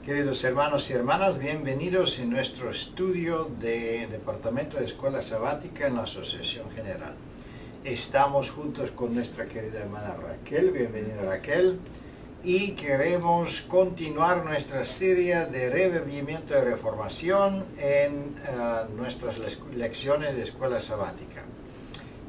Queridos hermanos y hermanas, bienvenidos en nuestro estudio de Departamento de Escuela Sabática en la Asociación General. Estamos juntos con nuestra querida hermana Raquel, bienvenida Raquel, y queremos continuar nuestra serie de revivimiento de reformación en nuestras lecciones de Escuela Sabática.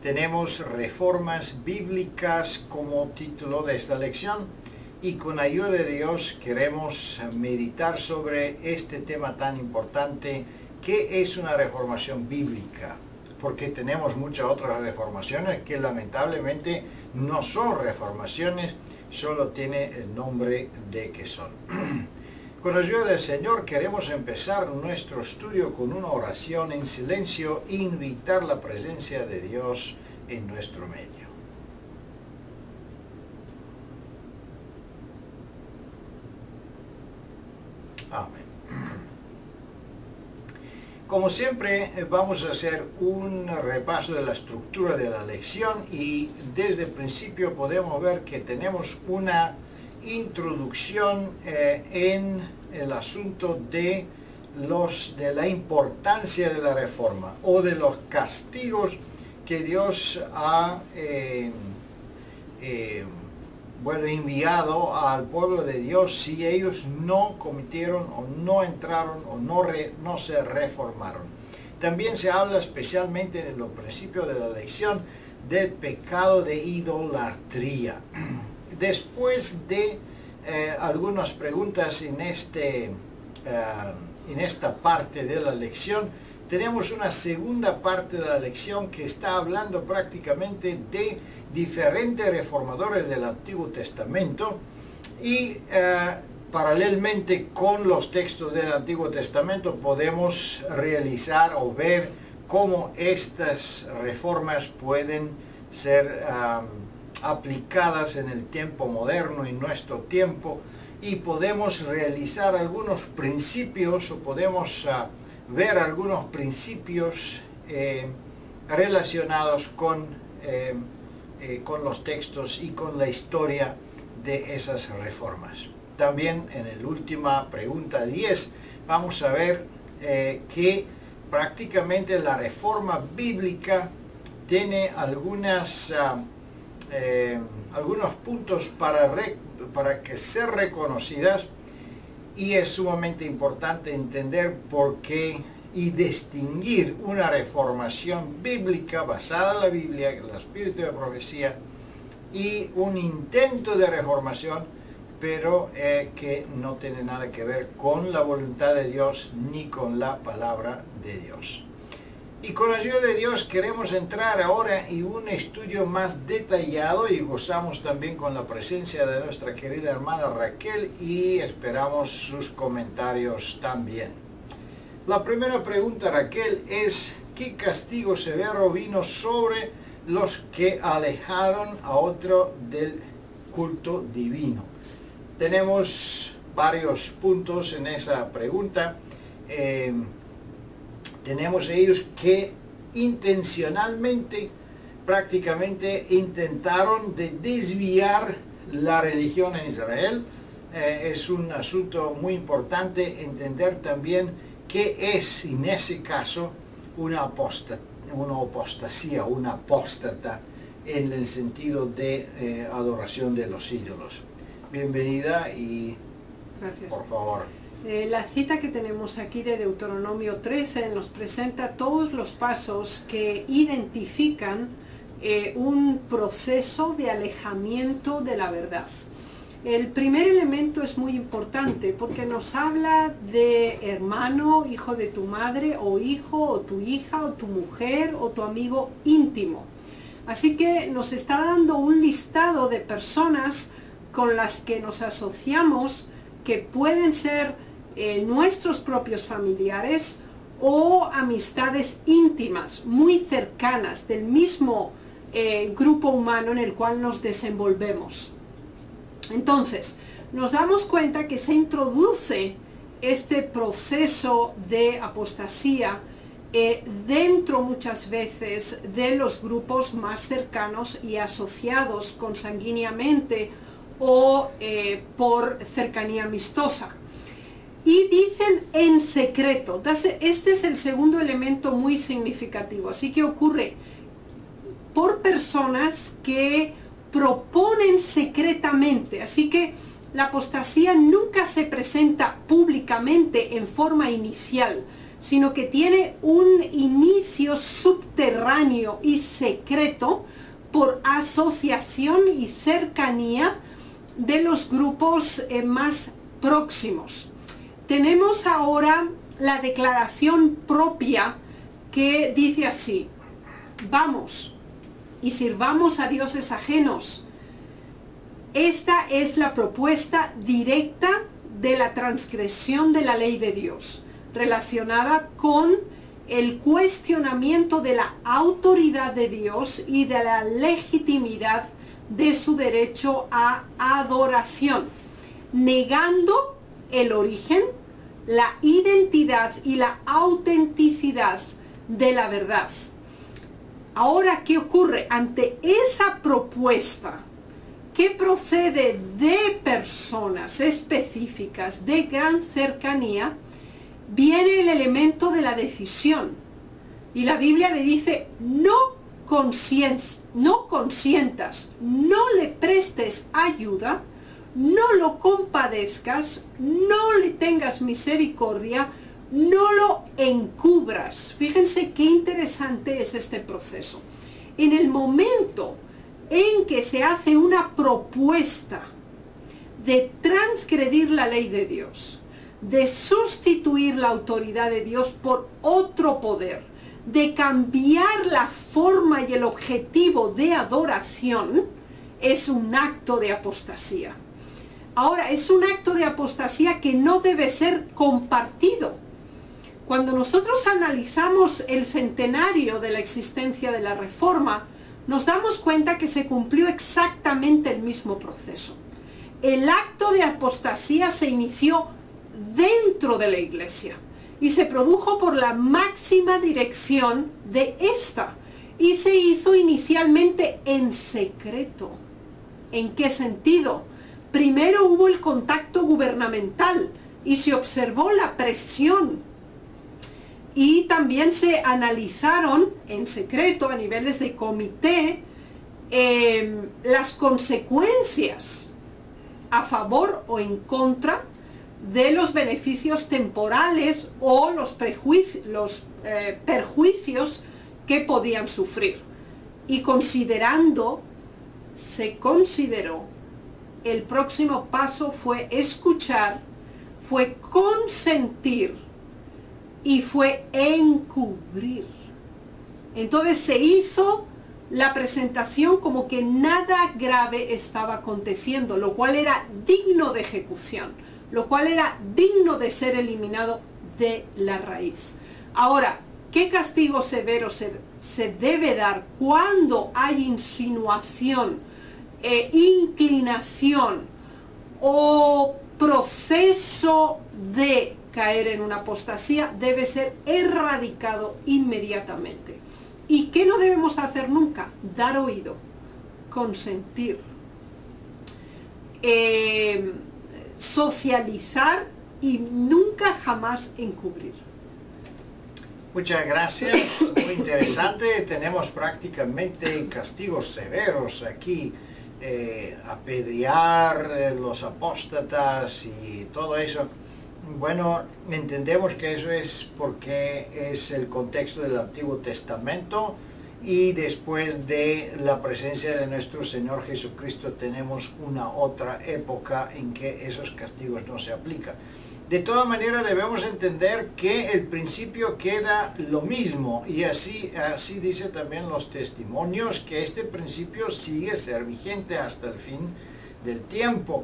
Tenemos reformas bíblicas como título de esta lección. Y con ayuda de Dios queremos meditar sobre este tema tan importante, ¿qué es una reformación bíblica? Porque tenemos muchas otras reformaciones que lamentablemente no son reformaciones, solo tiene el nombre de que son. Con ayuda del Señor queremos empezar nuestro estudio con una oración en silencio e invitar la presencia de Dios en nuestro medio. Amén. Como siempre vamos a hacer un repaso de la estructura de la lección y desde el principio podemos ver que tenemos una introducción en el asunto de la importancia de la reforma o de los castigos que Dios ha enviado al pueblo de Dios si ellos no cometieron o no entraron o no se reformaron. También se habla especialmente en los principios de la lección del pecado de idolatría. Después de algunas preguntas en esta parte de la lección, tenemos una segunda parte de la lección que está hablando prácticamente de diferentes reformadores del Antiguo Testamento y paralelamente con los textos del Antiguo Testamento podemos realizar o ver cómo estas reformas pueden ser aplicadas en el tiempo moderno, en nuestro tiempo, y podemos realizar algunos principios o podemos ver algunos principios relacionados con los textos y con la historia de esas reformas. También en la última pregunta 10 vamos a ver que prácticamente la reforma bíblica tiene algunos puntos para que ser reconocidas, y es sumamente importante entender por qué y distinguir una reformación bíblica basada en la Biblia, en el espíritu de profecía, y un intento de reformación, pero que no tiene nada que ver con la voluntad de Dios ni con la palabra de Dios. Y con la ayuda de Dios queremos entrar ahora en un estudio más detallado y gozamos también con la presencia de nuestra querida hermana Raquel y esperamos sus comentarios también. La primera pregunta, Raquel, es ¿qué castigo severo vino sobre los que alejaron a otro del culto divino? Tenemos varios puntos en esa pregunta. Tenemos ellos que intencionalmente prácticamente intentaron de desviar la religión en Israel. Es un asunto muy importante entender también qué es en ese caso una apostasía, una apóstata en el sentido de adoración de los ídolos. Bienvenida y gracias. Por favor. La cita que tenemos aquí de Deuteronomio 13 nos presenta todos los pasos que identifican un proceso de alejamiento de la verdad. El primer elemento es muy importante porque nos habla de hermano, hijo de tu madre, o hijo, o tu hija, o tu mujer, o tu amigo íntimo. Así que nos está dando un listado de personas con las que nos asociamos que pueden ser nuestros propios familiares o amistades íntimas, muy cercanas, del mismo grupo humano en el cual nos desenvolvemos. Entonces, nos damos cuenta que se introduce este proceso de apostasía dentro muchas veces de los grupos más cercanos y asociados consanguíneamente o por cercanía amistosa. Y dicen en secreto. Este es el segundo elemento muy significativo. Así que ocurre por personas que proponen secretamente. Así que la apostasía nunca se presenta públicamente en forma inicial, sino que tiene un inicio subterráneo y secreto por asociación y cercanía de los grupos más próximos. Tenemos ahora la declaración propia que dice así: vamos y sirvamos a dioses ajenos. Esta es la propuesta directa de la transgresión de la ley de Dios, relacionada con el cuestionamiento de la autoridad de Dios y de la legitimidad de su derecho a adoración, negando el origen, la identidad y la autenticidad de la verdad. Ahora, ¿qué ocurre? Ante esa propuesta que procede de personas específicas de gran cercanía, viene el elemento de la decisión. Y la Biblia le dice: no consientas, no le prestes ayuda, no lo compadezcas, no le tengas misericordia, no lo encubras. Fíjense qué interesante es este proceso. En el momento en que se hace una propuesta de transgredir la ley de Dios, de sustituir la autoridad de Dios por otro poder, de cambiar la forma y el objetivo de adoración, es un acto de apostasía. Ahora, es un acto de apostasía que no debe ser compartido. Cuando nosotros analizamos el centenario de la existencia de la Reforma, nos damos cuenta que se cumplió exactamente el mismo proceso. El acto de apostasía se inició dentro de la Iglesia y se produjo por la máxima dirección de esta, y se hizo inicialmente en secreto. ¿En qué sentido? Primero hubo el contacto gubernamental y se observó la presión, y también se analizaron en secreto a niveles de comité las consecuencias a favor o en contra de los beneficios temporales o los perjuicios que podían sufrir. Y se consideró, el próximo paso fue escuchar, fue consentir y fue encubrir. Entonces se hizo la presentación como que nada grave estaba aconteciendo, lo cual era digno de ejecución, lo cual era digno de ser eliminado de la raíz. Ahora, ¿qué castigo severo se debe dar cuando hay insinuación, inclinación o proceso de caer en una apostasía? Debe ser erradicado inmediatamente. ¿Y qué no debemos hacer nunca? Dar oído, consentir, socializar y nunca jamás encubrir. Muchas gracias, muy interesante. Tenemos prácticamente castigos severos aquí, apedrear los apóstatas y todo eso. Bueno, entendemos que eso es porque es el contexto del Antiguo Testamento, y después de la presencia de nuestro Señor Jesucristo tenemos una otra época en que esos castigos no se aplican. De todas maneras debemos entender que el principio queda lo mismo, y así dice también los testimonios, que este principio sigue ser vigente hasta el fin del tiempo,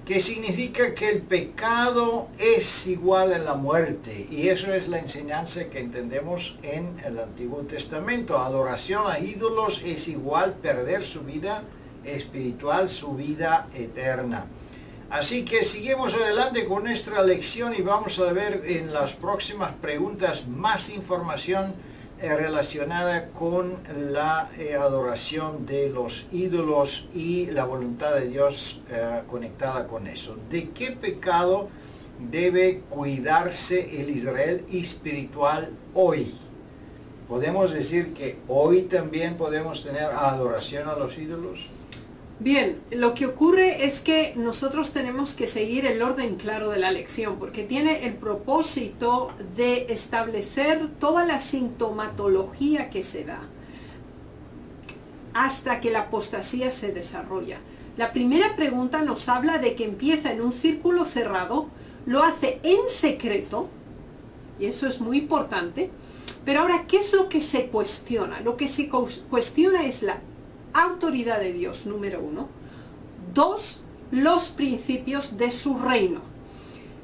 que significa que el pecado es igual a la muerte, y eso es la enseñanza que entendemos en el Antiguo Testamento. Adoración a ídolos es igual perder su vida espiritual, su vida eterna. Así que seguimos adelante con nuestra lección y vamos a ver en las próximas preguntas más información relacionada con la adoración de los ídolos y la voluntad de Dios conectada con eso. ¿De qué pecado debe cuidarse el Israel espiritual hoy? ¿Podemos decir que hoy también podemos tener adoración a los ídolos? Bien, lo que ocurre es que nosotros tenemos que seguir el orden claro de la lección, porque tiene el propósito de establecer toda la sintomatología que se da hasta que la apostasía se desarrolla. La primera pregunta nos habla de que empieza en un círculo cerrado, lo hace en secreto, y eso es muy importante. Pero ahora, ¿qué es lo que se cuestiona? Lo que se cuestiona es la autoridad de Dios, número 1. 2, los principios de su reino.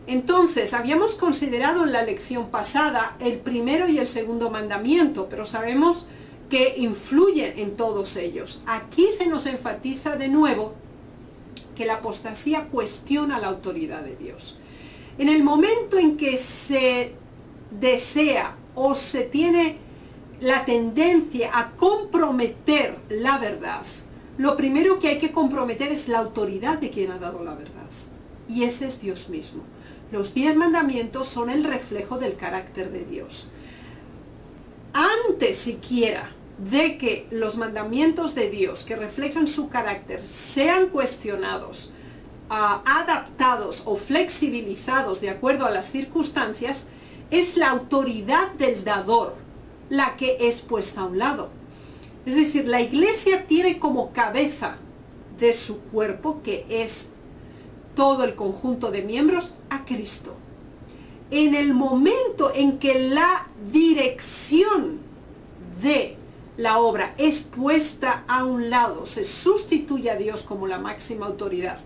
Entonces, habíamos considerado en la lección pasada el primero y el segundo mandamiento, pero sabemos que influyen en todos ellos. Aquí se nos enfatiza de nuevo que la apostasía cuestiona la autoridad de Dios. En el momento en que se desea o se tiene la tendencia a comprometer la verdad, lo primero que hay que comprometer es la autoridad de quien ha dado la verdad. Y ese es Dios mismo. Los 10 mandamientos son el reflejo del carácter de Dios. Antes siquiera de que los mandamientos de Dios que reflejan su carácter sean cuestionados, adaptados o flexibilizados de acuerdo a las circunstancias, es la autoridad del dador la que es puesta a un lado. Es decir, la iglesia tiene como cabeza de su cuerpo, que es todo el conjunto de miembros, a Cristo. En el momento en que la dirección de la obra es puesta a un lado, se sustituye a Dios como la máxima autoridad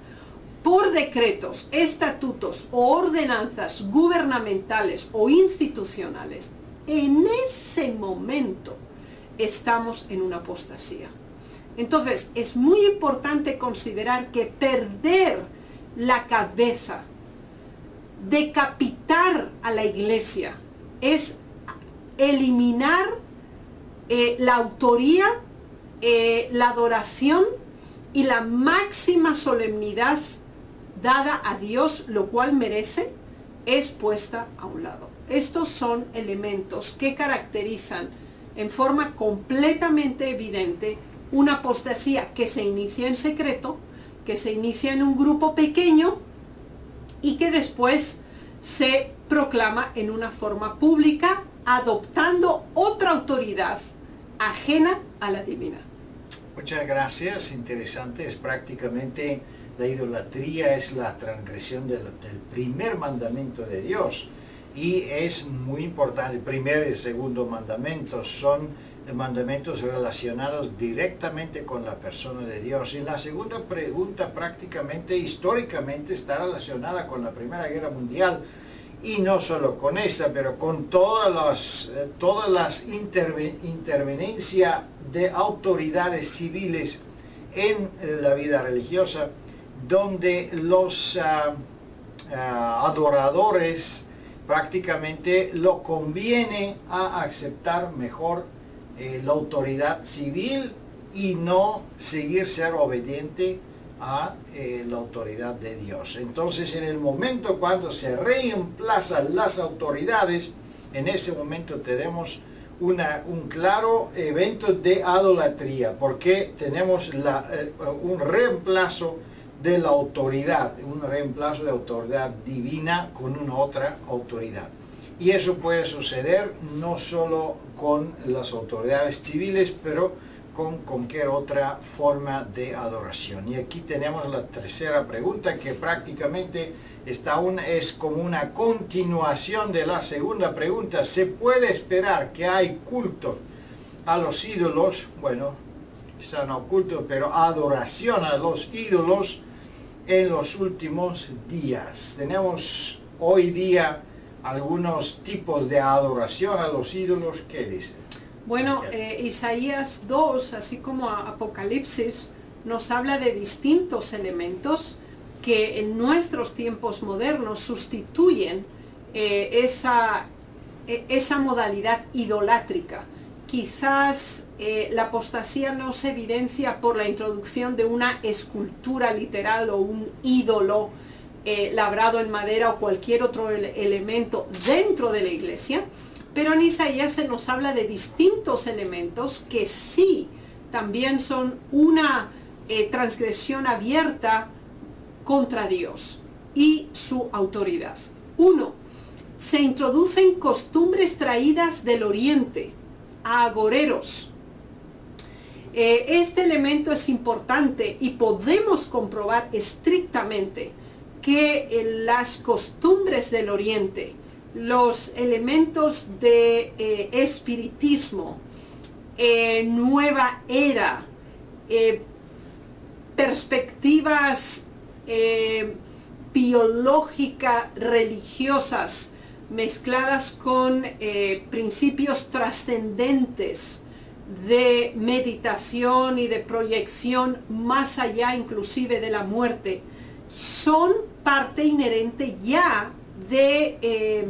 por decretos, estatutos o ordenanzas gubernamentales o institucionales, en ese momento estamos en una apostasía. Entonces, es muy importante considerar que perder la cabeza, decapitar a la iglesia, es eliminar la autoría, la adoración y la máxima solemnidad dada a Dios, lo cual merece, es puesta a un lado. Estos son elementos que caracterizan en forma completamente evidente una apostasía que se inicia en secreto, que se inicia en un grupo pequeño y que después se proclama en una forma pública, adoptando otra autoridad ajena a la divina. Muchas gracias, interesante. Es prácticamente la idolatría, es la transgresión del primer mandamiento de Dios, y es muy importante. El primer y el segundo mandamiento son mandamientos relacionados directamente con la persona de Dios, y la segunda pregunta prácticamente históricamente está relacionada con la Primera Guerra Mundial, y no solo con esa, pero con todas las intervenencias de autoridades civiles en la vida religiosa, donde los adoradores prácticamente lo conviene a aceptar mejor la autoridad civil y no seguir ser obediente a la autoridad de Dios. Entonces, en el momento cuando se reemplazan las autoridades, en ese momento tenemos un claro evento de idolatría, porque tenemos un reemplazo de la autoridad, un reemplazo de autoridad divina con una otra autoridad. Y eso puede suceder no solo con las autoridades civiles, pero con cualquier otra forma de adoración. Y aquí tenemos la tercera pregunta, que prácticamente es como una continuación de la segunda pregunta. ¿Se puede esperar que hay culto a los ídolos? Bueno, quizá no culto, pero adoración a los ídolos en los últimos días. Tenemos hoy día algunos tipos de adoración a los ídolos. ¿Qué dice? Bueno, Isaías 2, así como Apocalipsis, nos habla de distintos elementos que en nuestros tiempos modernos sustituyen esa modalidad idolátrica. Quizás la apostasía no se evidencia por la introducción de una escultura literal o un ídolo labrado en madera o cualquier otro elemento dentro de la iglesia, pero en Isaías se nos habla de distintos elementos que sí también son una transgresión abierta contra Dios y su autoridad. 1. Se introducen costumbres traídas del oriente, agoreros. Este elemento es importante y podemos comprobar estrictamente que las costumbres del oriente, los elementos de espiritismo, nueva era, perspectivas biológicas religiosas mezcladas con principios trascendentes de meditación y de proyección más allá inclusive de la muerte, son parte inherente ya de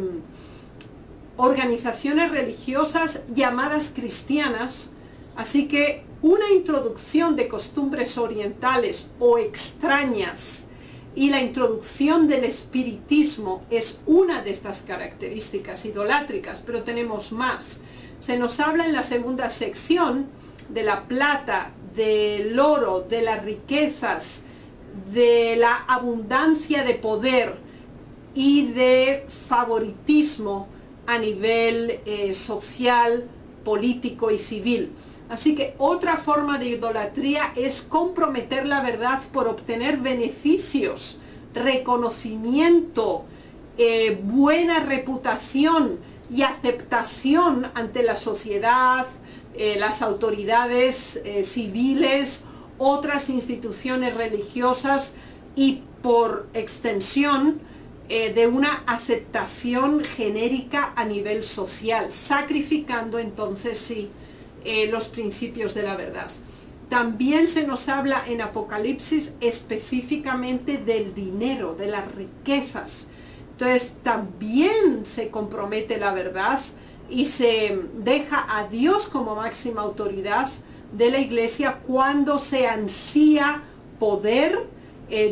organizaciones religiosas llamadas cristianas. Así que una introducción de costumbres orientales o extrañas y la introducción del espiritismo es una de estas características idolátricas, pero tenemos más. Se nos habla en la segunda sección de la plata, del oro, de las riquezas, de la abundancia de poder y de favoritismo a nivel social, político y civil. Así que otra forma de idolatría es comprometer la verdad por obtener beneficios, reconocimiento, buena reputación y aceptación ante la sociedad, las autoridades civiles, otras instituciones religiosas y por extensión de una aceptación genérica a nivel social, sacrificando entonces sí los principios de la verdad. También se nos habla en Apocalipsis específicamente del dinero, de las riquezas. Entonces también se compromete la verdad y se deja a Dios como máxima autoridad de la iglesia cuando se ansía poder,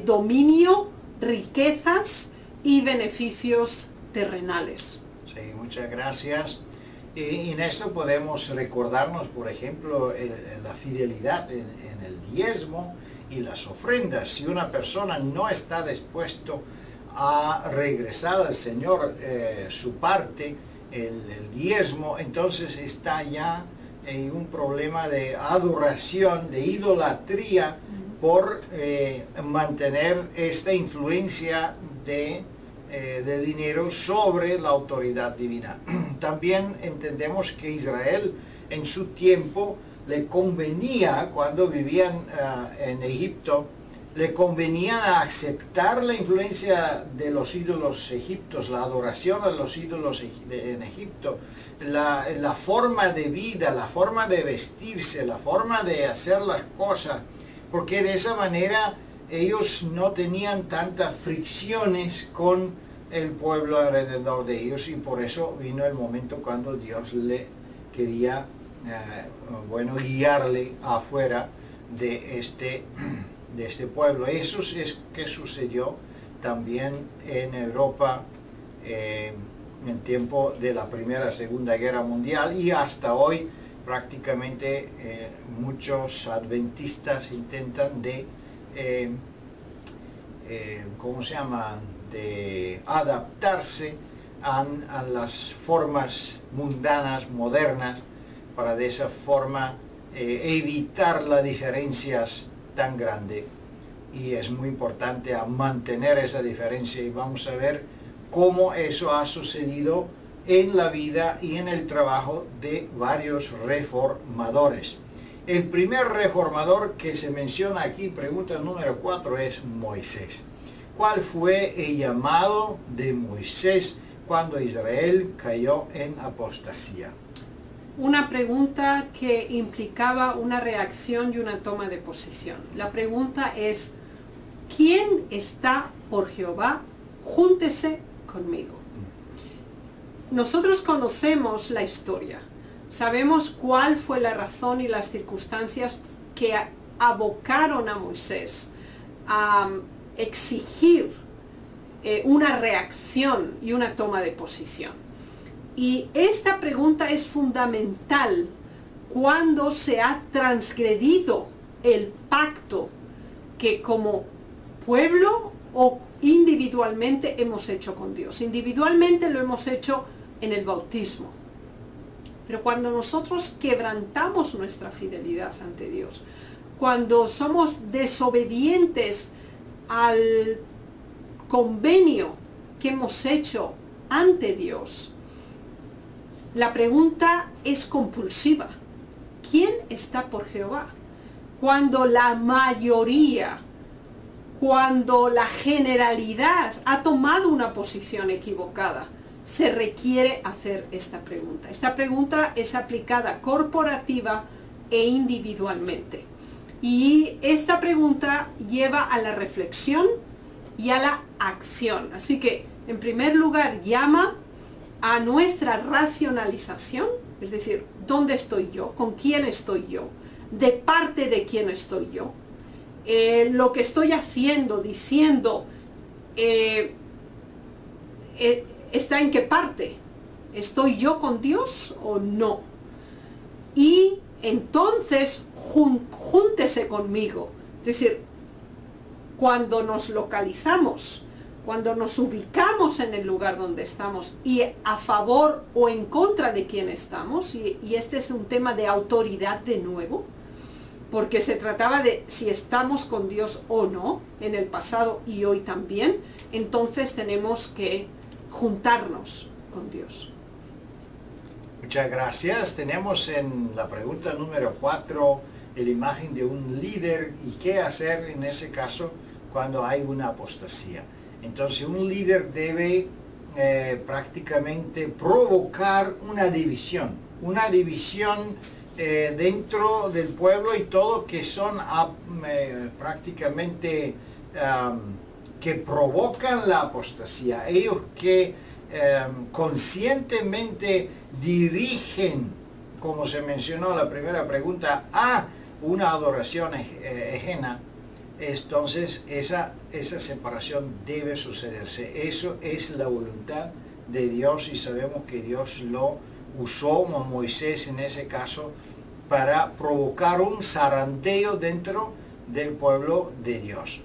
dominio, riquezas y beneficios terrenales. Sí, muchas gracias. Y en esto podemos recordarnos, por ejemplo, la fidelidad en el diezmo y las ofrendas. Si una persona no está dispuesto a regresar al Señor su parte, el diezmo, entonces está ya en un problema de adoración, de idolatría, por mantener esta influencia de dinero sobre la autoridad divina. También entendemos que Israel en su tiempo le convenía, cuando vivían en Egipto, le convenía aceptar la influencia de los ídolos egipcios, la adoración a los ídolos en Egipto, la forma de vida, la forma de vestirse, la forma de hacer las cosas, porque de esa manera ellos no tenían tantas fricciones con el pueblo alrededor de ellos, y por eso vino el momento cuando Dios le quería guiarle afuera de este pueblo. Eso es que sucedió también en Europa en tiempo de la Primera y Segunda Guerra Mundial, y hasta hoy prácticamente muchos adventistas intentan de de adaptarse a las formas mundanas, modernas, para de esa forma evitar las diferencias tan grandes. Y es muy importante a mantener esa diferencia, y vamos a ver cómo eso ha sucedido en la vida y en el trabajo de varios reformadores. El primer reformador que se menciona aquí, pregunta número 4, es Moisés. ¿Cuál fue el llamado de Moisés cuando Israel cayó en apostasía? Una pregunta que implicaba una reacción y una toma de posición. La pregunta es: ¿quién está por Jehová? Júntese conmigo. Nosotros conocemos la historia, sabemos cuál fue la razón y las circunstancias que abocaron a Moisés a exigir una reacción y una toma de posición. Y esta pregunta es fundamental cuando se ha transgredido el pacto que como pueblo o individualmente hemos hecho con Dios. Individualmente lo hemos hecho en el bautismo. Pero cuando nosotros quebrantamos nuestra fidelidad ante Dios, cuando somos desobedientes al convenio que hemos hecho ante Dios, la pregunta es compulsiva. ¿Quién está por Jehová? Cuando la mayoría, cuando la generalidad ha tomado una posición equivocada, se requiere hacer esta pregunta. Esta pregunta es aplicada corporativa e individualmente. Y esta pregunta lleva a la reflexión y a la acción. Así que, en primer lugar, llama a nuestra racionalización, es decir, ¿dónde estoy yo? ¿Con quién estoy yo? ¿De parte de quién estoy yo? Lo que estoy haciendo, diciendo, ¿está en qué parte? ¿Estoy yo con Dios o no? Y entonces júntese conmigo. Es decir, cuando nos localizamos, cuando nos ubicamos en el lugar donde estamos y a favor o en contra de quién estamos, y este es un tema de autoridad de nuevo, porque se trataba de si estamos con Dios o no, en el pasado y hoy también, entonces tenemos que juntarnos con Dios. Muchas gracias. Tenemos en la pregunta número 4 la imagen de un líder y qué hacer en ese caso cuando hay una apostasía. Entonces un líder debe prácticamente provocar una división dentro del pueblo y todo que son prácticamente que provocan la apostasía. Ellos que conscientemente dirigen, como se mencionó en la primera pregunta, a una adoración ajena. Entonces esa separación debe sucederse. Eso es la voluntad de Dios y sabemos que Dios lo usó a Moisés en ese caso para provocar un zarandeo dentro del pueblo de Dios.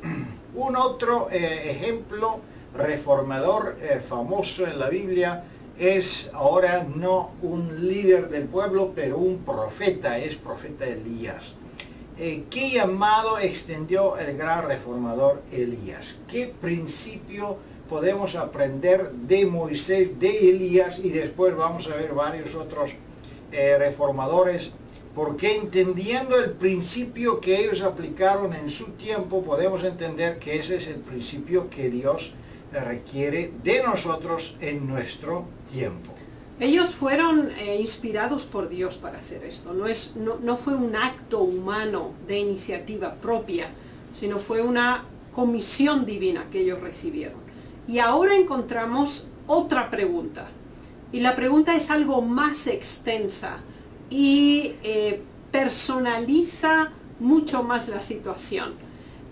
Un otro ejemplo reformador famoso en la Biblia es ahora no un líder del pueblo, pero un profeta, es profeta Elías. ¿Qué llamado extendió el gran reformador Elías? ¿Qué principio podemos aprender de Moisés, de Elías? Y después vamos a ver varios otros reformadores, porque entendiendo el principio que ellos aplicaron en su tiempo, podemos entender que ese es el principio que Dios requiere de nosotros en nuestro tiempo. Ellos fueron inspirados por Dios para hacer esto. No fue un acto humano de iniciativa propia, sino fue una comisión divina que ellos recibieron. Y ahora encontramos otra pregunta. Y la pregunta es algo más extensa y personaliza mucho más la situación.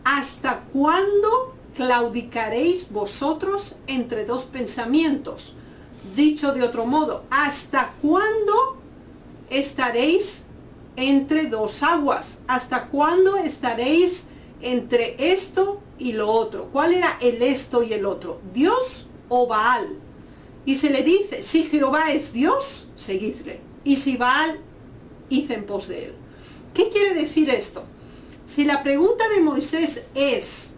¿Hasta cuándo claudicaréis vosotros entre dos pensamientos? Dicho de otro modo, ¿hasta cuándo estaréis entre dos aguas? ¿Hasta cuándo estaréis entre esto y lo otro? ¿Cuál era el esto y el otro? ¿Dios o Baal? Y se le dice, si Jehová es Dios, seguidle. Y si Baal, id en pos de él. ¿Qué quiere decir esto? Si la pregunta de Moisés es,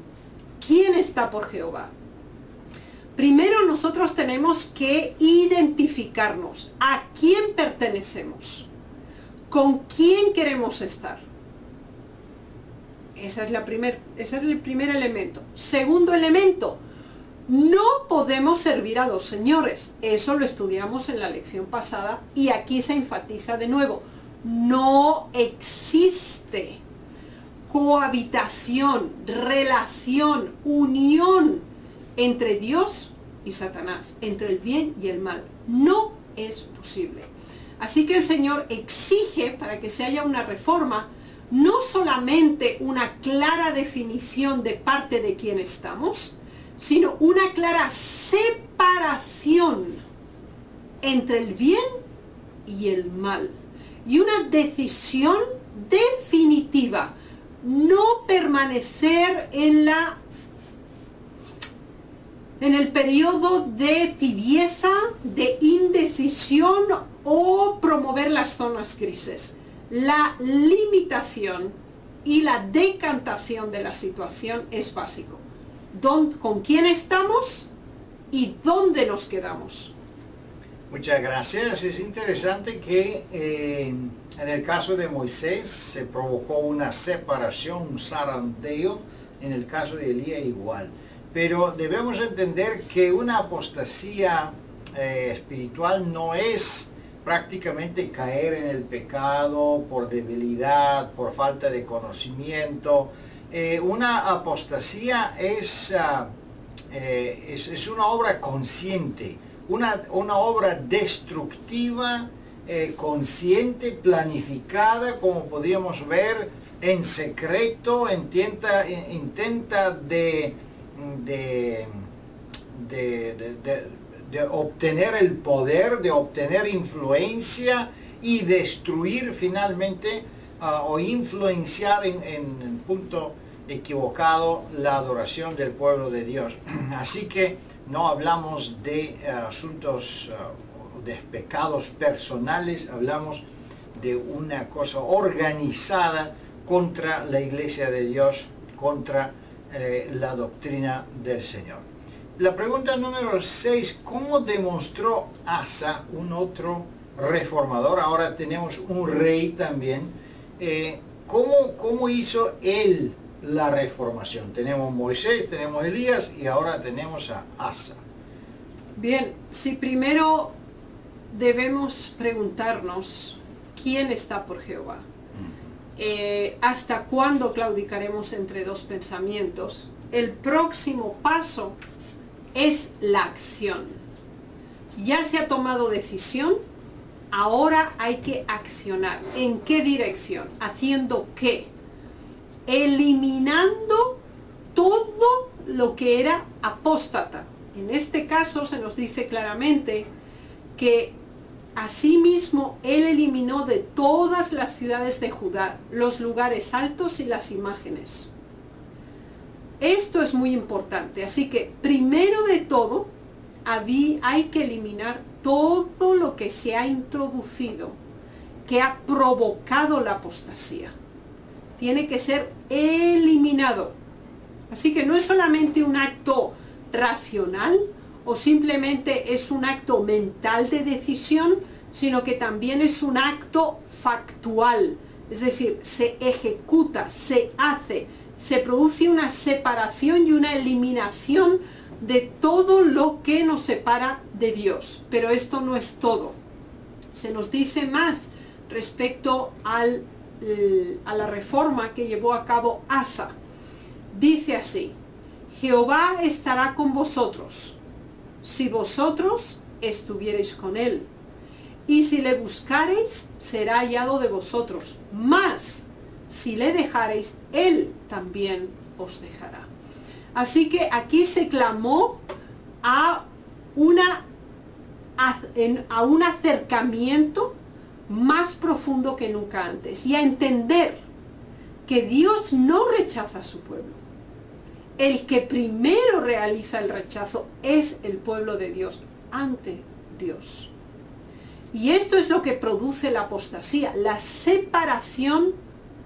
¿quién está por Jehová? Primero nosotros tenemos que identificarnos a quién pertenecemos, con quién queremos estar. Ese es el primer elemento. Segundo elemento, no podemos servir a dos señores. Eso lo estudiamos en la lección pasada y aquí se enfatiza de nuevo. No existe cohabitación, relación, unión entre Dios y Satanás, entre el bien y el mal. No es posible. Así que el Señor exige, para que se haya una reforma, no solamente una clara definición de parte de quién estamos, sino una clara separación entre el bien y el mal. Y una decisión definitiva, no permanecer en el periodo de tibieza, de indecisión o promover las zonas grises. La limitación y la decantación de la situación es básico. ¿Con quién estamos y dónde nos quedamos? Muchas gracias. Es interesante que en el caso de Moisés se provocó una separación, un zarandeo, en el caso de Elías igual. Pero debemos entender que una apostasía espiritual no es prácticamente caer en el pecado por debilidad, por falta de conocimiento. Una apostasía es una obra consciente, una obra destructiva, consciente, planificada, como podíamos ver, en secreto, intenta de obtener el poder, de obtener influencia y destruir finalmente o influenciar en el punto equivocado la adoración del pueblo de Dios. Así que no hablamos de asuntos de pecados personales, hablamos de una cosa organizada contra la iglesia de Dios, contra la doctrina del Señor. La pregunta número 6, ¿cómo demostró Asa, un otro reformador? Ahora tenemos un rey también. ¿Cómo hizo él la reformación? Tenemos Moisés, tenemos Elías y ahora tenemos a Asa. Bien, si primero debemos preguntarnos quién está por Jehová. ¿Hasta cuándo claudicaremos entre dos pensamientos? El próximo paso es la acción. Ya se ha tomado decisión, ahora hay que accionar. ¿En qué dirección? ¿Haciendo qué? Eliminando todo lo que era apóstata. En este caso se nos dice claramente que asimismo él eliminó de todas las ciudades de Judá los lugares altos y las imágenes. Esto es muy importante, así que primero de todo hay que eliminar todo lo que se ha introducido, que ha provocado la apostasía. Tiene que ser eliminado. Así que no es solamente un acto racional o simplemente es un acto mental de decisión, sino que también es un acto factual. Es decir, se ejecuta, se hace, se produce una separación y una eliminación de todo lo que nos separa de Dios. Pero esto no es todo. Se nos dice más respecto a la reforma que llevó a cabo Asa. Dice así: Jehová estará con vosotros, si vosotros estuviereis con él, y si le buscareis, será hallado de vosotros, mas si le dejareis, él también os dejará. Así que aquí se clamó a un acercamiento más profundo que nunca antes, y a entender que Dios no rechaza a su pueblo. El que primero realiza el rechazo es el pueblo de Dios ante Dios. Y esto es lo que produce la apostasía, la separación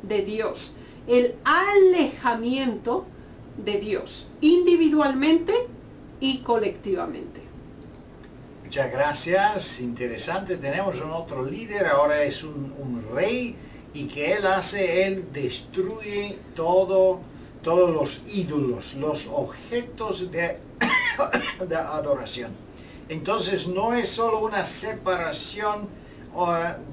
de Dios, el alejamiento de Dios, individualmente y colectivamente. Muchas gracias, interesante. Tenemos un otro líder, ahora es un rey, y que él destruye todos los ídolos, los objetos de adoración. Entonces no es solo una separación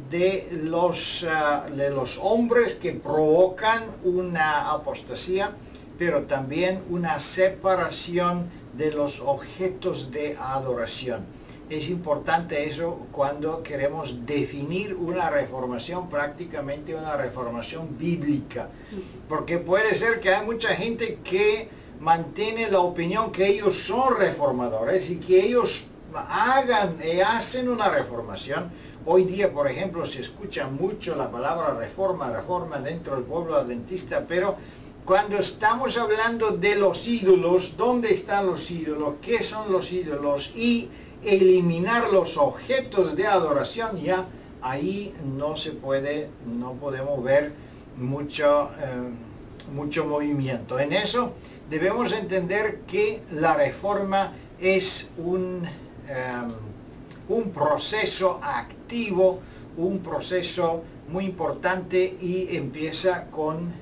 de los hombres que provocan una apostasía, pero también una separación de los objetos de adoración. Es importante eso cuando queremos definir una reformación, prácticamente una reformación bíblica, porque puede ser que hay mucha gente que mantiene la opinión que ellos son reformadores y que ellos hacen una reformación. Hoy día, por ejemplo, se escucha mucho la palabra reforma dentro del pueblo adventista, pero cuando estamos hablando de los ídolos, ¿dónde están los ídolos? ¿Qué son los ídolos? Y eliminar los objetos de adoración, ya ahí no podemos ver mucho movimiento. En eso debemos entender que la reforma es un proceso activo, un proceso muy importante y empieza con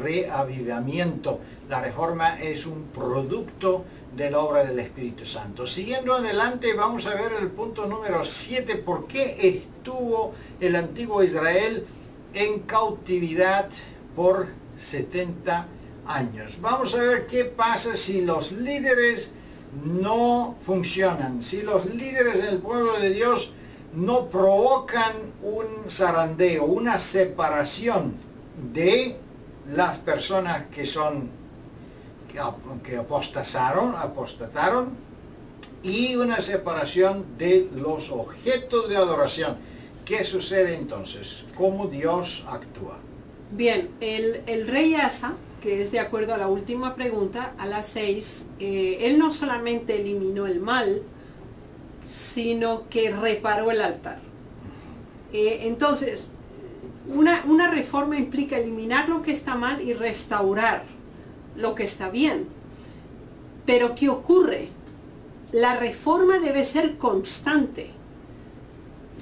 reavivamiento. La reforma es un producto de la obra del Espíritu Santo. Siguiendo adelante, vamos a ver el punto número 7. ¿Por qué estuvo el antiguo Israel en cautividad por 70 años? Vamos a ver qué pasa si los líderes no funcionan, si los líderes del pueblo de Dios no provocan un zarandeo, una separación de las personas que apostataron y una separación de los objetos de adoración. ¿Qué sucede entonces? ¿Cómo Dios actúa? Bien, el rey Asa, que es de acuerdo a la última pregunta, a las 6, él no solamente eliminó el mal, sino que reparó el altar. Entonces, una reforma implica eliminar lo que está mal y restaurar lo que está bien. Pero ¿qué ocurre? La reforma debe ser constante.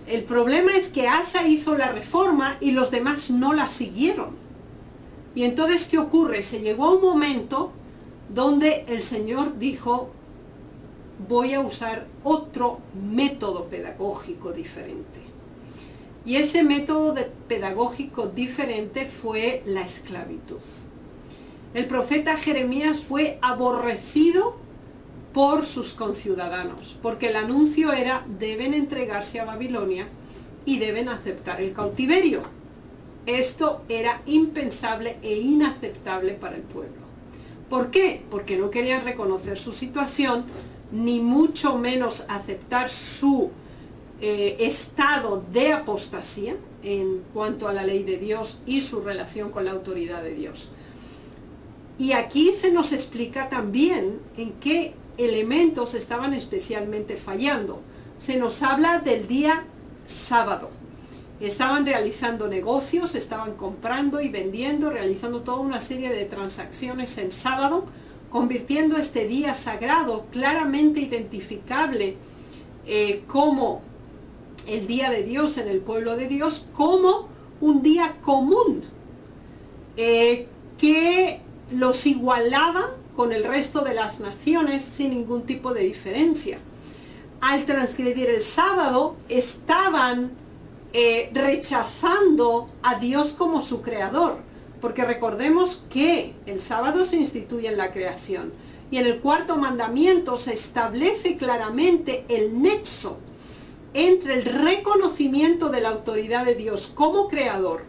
El problema es que Asa hizo la reforma y los demás no la siguieron. Y entonces, ¿qué ocurre? Se llegó a un momento donde el Señor dijo: voy a usar otro método pedagógico diferente. Y ese método pedagógico diferente fue la esclavitud. El profeta Jeremías fue aborrecido por sus conciudadanos, porque el anuncio era: deben entregarse a Babilonia y deben aceptar el cautiverio. Esto era impensable e inaceptable para el pueblo. ¿Por qué? Porque no querían reconocer su situación, ni mucho menos aceptar su estado de apostasía en cuanto a la ley de Dios y su relación con la autoridad de Dios. Y aquí se nos explica también en qué elementos estaban especialmente fallando. Se nos habla del día sábado. Estaban realizando negocios, estaban comprando y vendiendo, realizando toda una serie de transacciones en sábado, convirtiendo este día sagrado, claramente identificable como el día de Dios en el pueblo de Dios, como un día común que los igualaba con el resto de las naciones sin ningún tipo de diferencia. Al transgredir el sábado, estaban rechazando a Dios como su creador, porque recordemos que el sábado se instituye en la creación y en el cuarto mandamiento se establece claramente el nexo entre el reconocimiento de la autoridad de Dios como creador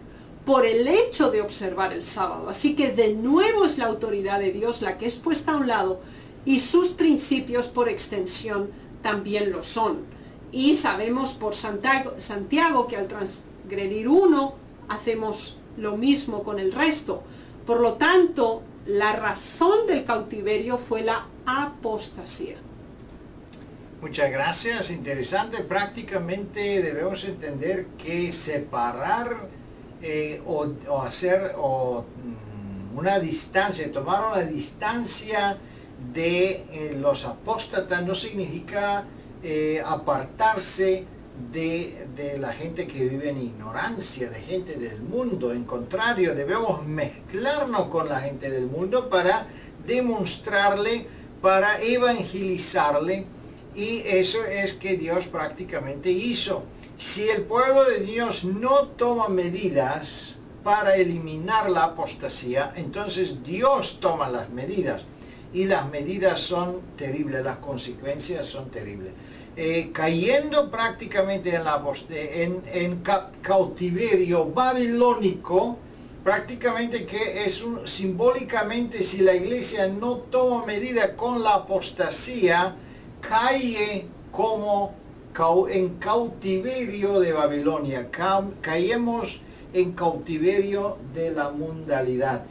por el hecho de observar el sábado. Así que de nuevo es la autoridad de Dios la que es puesta a un lado, y sus principios por extensión también lo son. Y sabemos por Santiago que al transgredir uno hacemos lo mismo con el resto. Por lo tanto, la razón del cautiverio fue la apostasía. Muchas gracias, interesante. Prácticamente debemos entender que separar una distancia, tomar una distancia de los apóstatas no significa apartarse de la gente que vive en ignorancia, de gente del mundo. En contrario, debemos mezclarnos con la gente del mundo para demostrarle, para evangelizarle, y eso es que Dios prácticamente hizo. Si el pueblo de Dios no toma medidas para eliminar la apostasía, entonces Dios toma las medidas, y las medidas son terribles, las consecuencias son terribles. Cayendo prácticamente en cautiverio babilónico, prácticamente que es simbólicamente, si la iglesia no toma medida con la apostasía, cae como en cautiverio de Babilonia, caemos en cautiverio de la mundanalidad.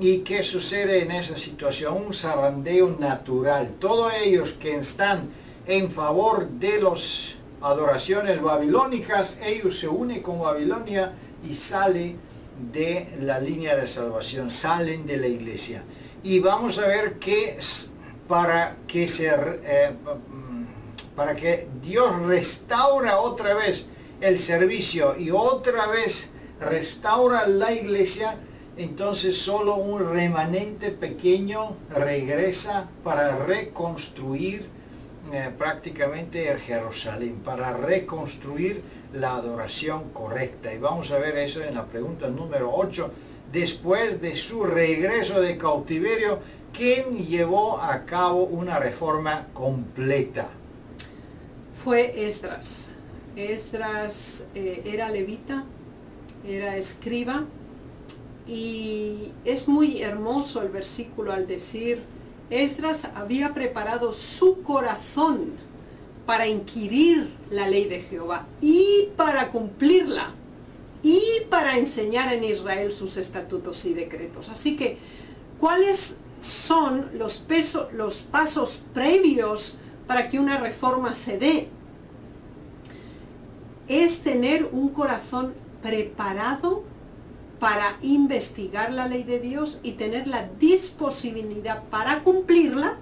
¿Y qué sucede en esa situación? Un zarandeo natural. Todos ellos que están en favor de las adoraciones babilónicas, ellos se unen con Babilonia y salen de la línea de salvación, salen de la iglesia. Y vamos a ver que para que Dios restaura otra vez el servicio y otra vez restaura la iglesia, entonces solo un remanente pequeño regresa para reconstruir prácticamente el Jerusalén, para reconstruir la adoración correcta. Y vamos a ver eso en la pregunta número 8. Después de su regreso de cautiverio, ¿quién llevó a cabo una reforma completa? Fue Esdras. Esdras era levita, era escriba, y es muy hermoso el versículo al decir: Esdras había preparado su corazón para inquirir la ley de Jehová y para cumplirla y para enseñar en Israel sus estatutos y decretos. Así que, ¿cuáles son los pasos previos para que una reforma se dé? Es tener un corazón preparado para investigar la ley de Dios y tener la disponibilidad para cumplirla.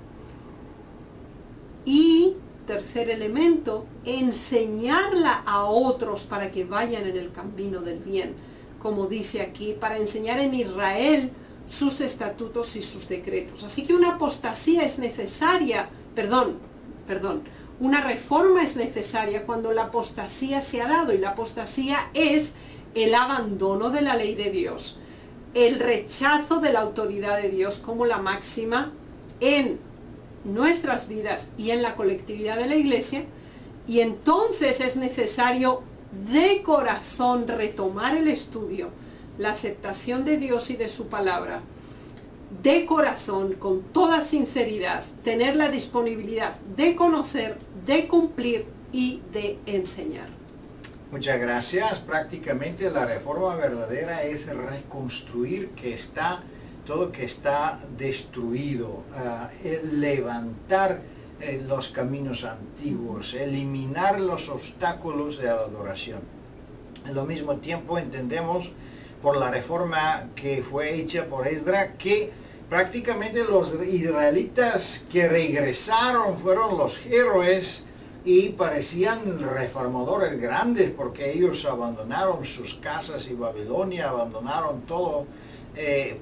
Y tercer elemento, enseñarla a otros para que vayan en el camino del bien, como dice aquí, para enseñar en Israel sus estatutos y sus decretos. Así que una apostasía es necesaria, una reforma es necesaria cuando la apostasía se ha dado, y la apostasía es el abandono de la ley de Dios, el rechazo de la autoridad de Dios como la máxima en nuestras vidas y en la colectividad de la iglesia. Y entonces es necesario de corazón retomar el estudio, la aceptación de Dios y de su palabra, de corazón, con toda sinceridad, tener la disponibilidad de conocer, de cumplir y de enseñar. Muchas gracias. Prácticamente la reforma verdadera es reconstruir todo que está destruido, levantar los caminos antiguos, eliminar los obstáculos de la adoración. Al mismo tiempo entendemos por la reforma que fue hecha por Esdras que prácticamente los israelitas que regresaron fueron los héroes y parecían reformadores grandes, porque ellos abandonaron sus casas y Babilonia, abandonaron todo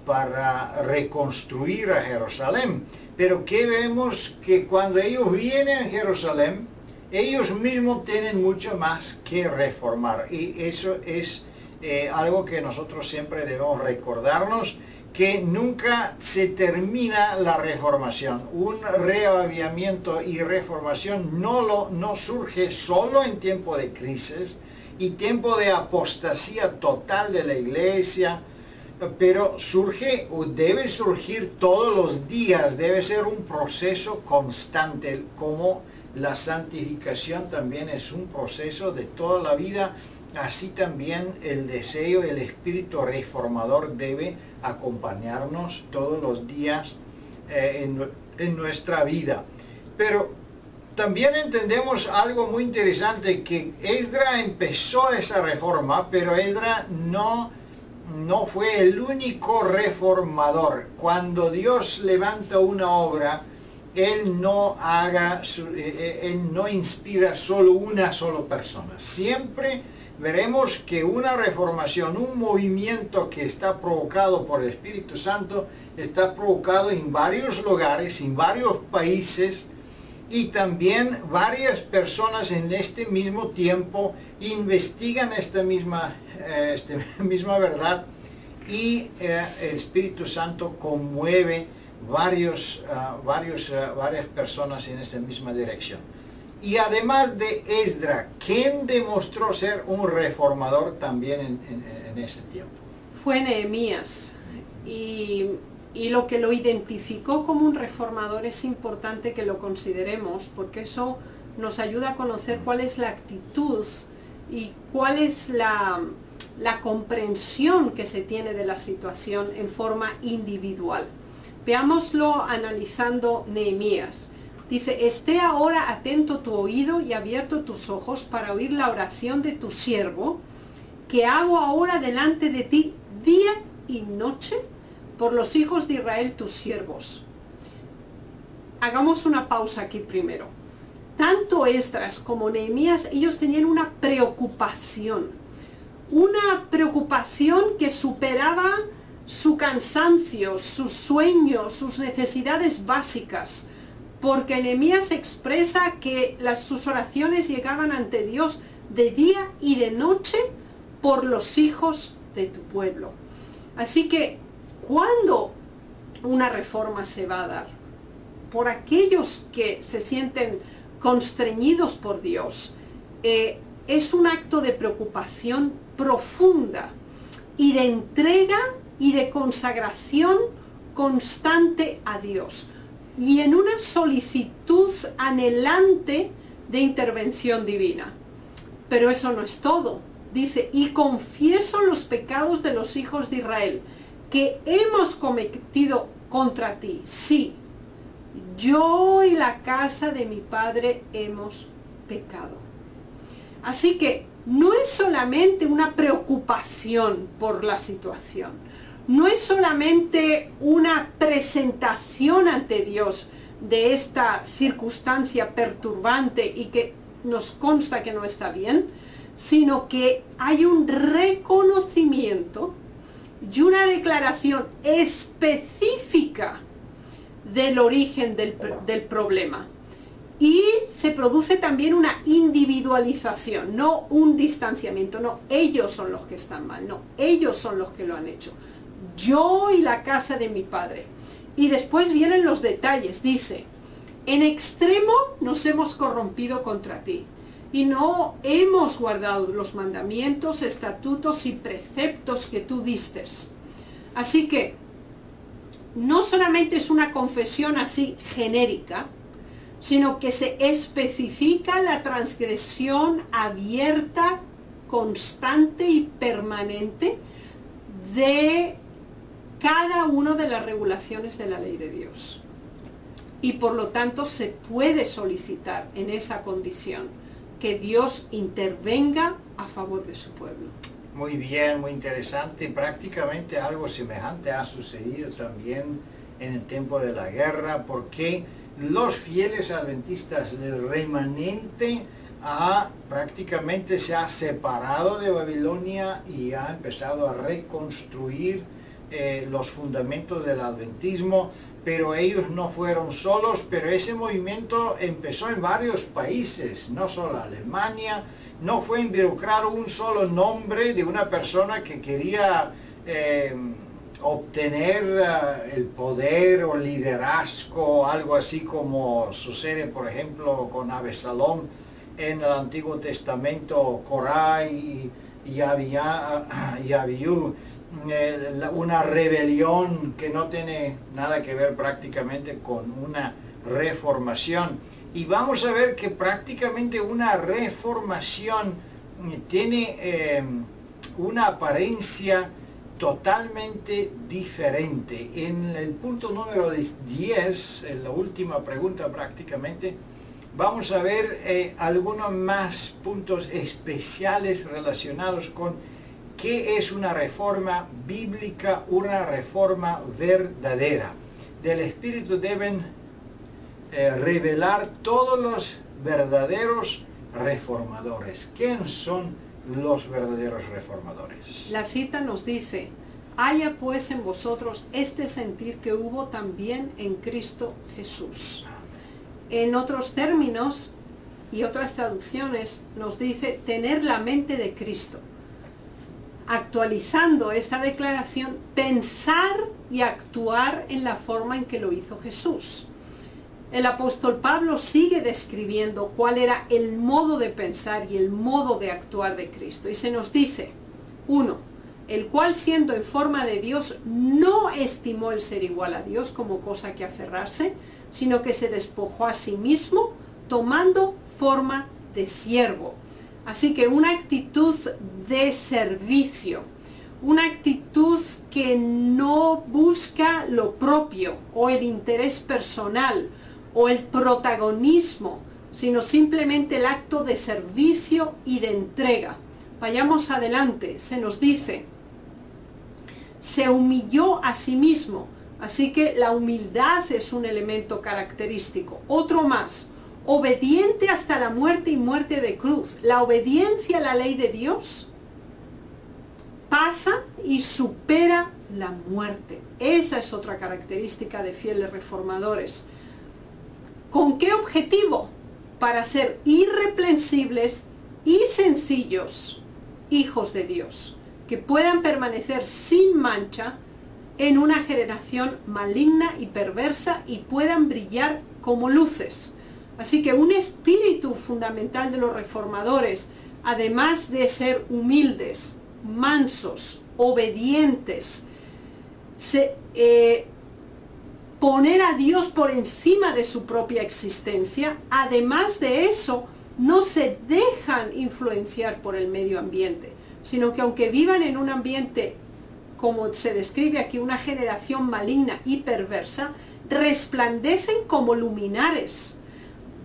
para reconstruir a Jerusalén. Pero que vemos que cuando ellos vienen a Jerusalén, ellos mismos tienen mucho más que reformar, y eso es algo que nosotros siempre debemos recordarnos, que nunca se termina la reformación. Un reavivamiento y reformación no surge solo en tiempo de crisis y tiempo de apostasía total de la iglesia, pero surge o debe surgir todos los días, debe ser un proceso constante, como la santificación también es un proceso de toda la vida. Así también el deseo, el espíritu reformador debe acompañarnos todos los días en nuestra vida. Pero también entendemos algo muy interesante, que Esdras empezó esa reforma, pero Esdras no fue el único reformador. Cuando Dios levanta una obra, Él no inspira solo una sola persona. Siempre veremos que una reformación, un movimiento que está provocado por el Espíritu Santo, está provocado en varios lugares, en varios países, y también varias personas en este mismo tiempo investigan esta misma verdad, y el Espíritu Santo conmueve varias personas en esta misma dirección. Y además de Esdras, ¿quién demostró ser un reformador también en ese tiempo? fue Nehemías, y lo que lo identificó como un reformador es importante que lo consideremos, porque eso nos ayuda a conocer cuál es la actitud y cuál es la comprensión que se tiene de la situación en forma individual. Veámoslo analizando Nehemías. Dice: esté ahora atento tu oído y abierto tus ojos para oír la oración de tu siervo, que hago ahora delante de ti día y noche por los hijos de Israel tus siervos. Hagamos una pausa aquí primero. Tanto Esdras como Nehemías, ellos tenían una preocupación que superaba su cansancio, sus sueños, sus necesidades básicas, porque Nehemías expresa que sus oraciones llegaban ante Dios de día y de noche por los hijos de tu pueblo. Así que, ¿cuándo una reforma se va a dar? Por aquellos que se sienten constreñidos por Dios. Es un acto de preocupación profunda y de entrega y de consagración constante a Dios, y en una solicitud anhelante de intervención divina. Pero eso no es todo. Dice: y confieso los pecados de los hijos de Israel que hemos cometido contra ti. Sí, yo y la casa de mi padre hemos pecado. Así que no es solamente una preocupación por la situación, no es solamente una presentación ante Dios de esta circunstancia perturbante y que nos consta que no está bien, sino que hay un reconocimiento y una declaración específica del origen del problema. Y se produce también una individualización, no un distanciamiento. No, ellos son los que están mal, no, ellos son los que lo han hecho. Yo y la casa de mi padre. Y después vienen los detalles. Dice: en extremo nos hemos corrompido contra ti, y no hemos guardado los mandamientos, estatutos y preceptos que tú diste. Así que no solamente es una confesión así genérica, sino que se especifica la transgresión abierta, constante y permanente de cada una de las regulaciones de la ley de Dios. Y por lo tanto se puede solicitar en esa condición que Dios intervenga a favor de su pueblo. Muy bien, muy interesante. Prácticamente algo semejante ha sucedido también en el tiempo de la guerra, porque los fieles adventistas, el remanente, prácticamente se ha separado de Babilonia y ha empezado a reconstruir los fundamentos del adventismo, pero ellos no fueron solos, pero ese movimiento empezó en varios países, no solo Alemania. No fue involucrado un solo nombre de una persona que quería obtener el poder o liderazgo, algo así como sucede por ejemplo con Absalom en el Antiguo Testamento, Corá y Abiú, una rebelión que no tiene nada que ver prácticamente con una reformación. Y vamos a ver que prácticamente una reformación tiene una apariencia totalmente diferente. En el punto número 10, en la última pregunta prácticamente, vamos a ver algunos más puntos especiales relacionados con qué es una reforma bíblica, una reforma verdadera. Del Espíritu deben revelar todos los verdaderos reformadores. ¿Quiénes son los verdaderos reformadores? La cita nos dice: haya pues en vosotros este sentir que hubo también en Cristo Jesús. En otros términos y otras traducciones nos dice tener la mente de Cristo. Actualizando esta declaración, pensar y actuar en la forma en que lo hizo Jesús. El apóstol Pablo sigue describiendo cuál era el modo de pensar y el modo de actuar de Cristo. Y se nos dice: 1. el cual siendo en forma de Dios no estimó el ser igual a Dios como cosa que aferrarse, sino que se despojó a sí mismo, tomando forma de siervo. Así que una actitud de servicio, una actitud que no busca lo propio o el interés personal o el protagonismo, sino simplemente el acto de servicio y de entrega. Vayamos adelante, se nos dice, se humilló a sí mismo, así que la humildad es un elemento característico. Otro más, obediente hasta la muerte y muerte de cruz. La obediencia a la ley de Dios pasa y supera la muerte. Esa es otra característica de fieles reformadores. ¿Con qué objetivo? Para ser irreprensibles y sencillos hijos de Dios, que puedan permanecer sin mancha en una generación maligna y perversa y puedan brillar como luces. Así que un espíritu fundamental de los reformadores, además de ser humildes, mansos, obedientes, poner a Dios por encima de su propia existencia, además de eso, no se dejan influenciar por el medio ambiente, sino que aunque vivan en un ambiente, como se describe aquí, una generación maligna y perversa, resplandecen como luminares,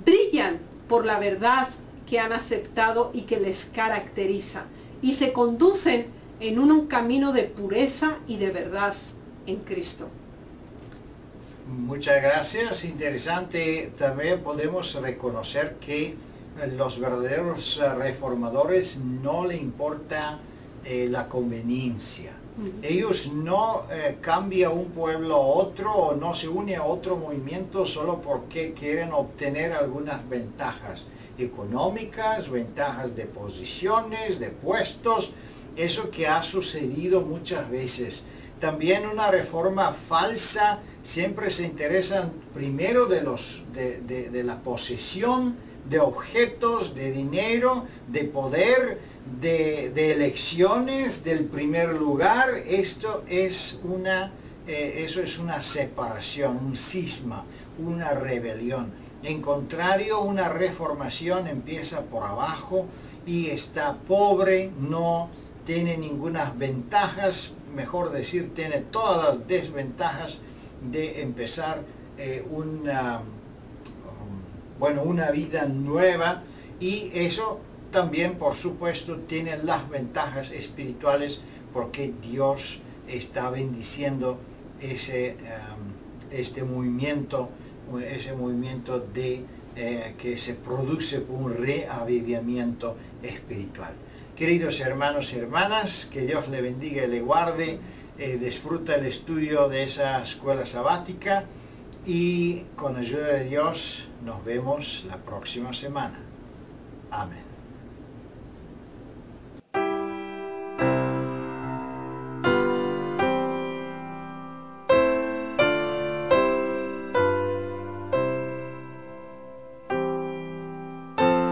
brillan por la verdad que han aceptado y que les caracteriza, y se conducen en un camino de pureza y de verdad en Cristo. Muchas gracias, interesante. También podemos reconocer que los verdaderos reformadores no le importa la conveniencia. Ellos no cambian un pueblo a otro o no se unen a otro movimiento solo porque quieren obtener algunas ventajas económicas, ventajas de posiciones, de puestos, eso que ha sucedido muchas veces. También una reforma falsa siempre se interesan primero de la posesión, de objetos, de dinero, de poder, de elecciones, del primer lugar. Eso es una separación, un cisma, una rebelión. En contrario, una reformación empieza por abajo y está pobre, no tiene ninguna ventajas, mejor decir, tiene todas las desventajas de empezar una vida nueva, y eso también, por supuesto, tiene las ventajas espirituales porque Dios está bendiciendo ese movimiento que se produce por un reavivamiento espiritual. Queridos hermanos y hermanas, que Dios le bendiga y le guarde. Disfruta el estudio de esa escuela sabática y con ayuda de Dios nos vemos la próxima semana. Amén.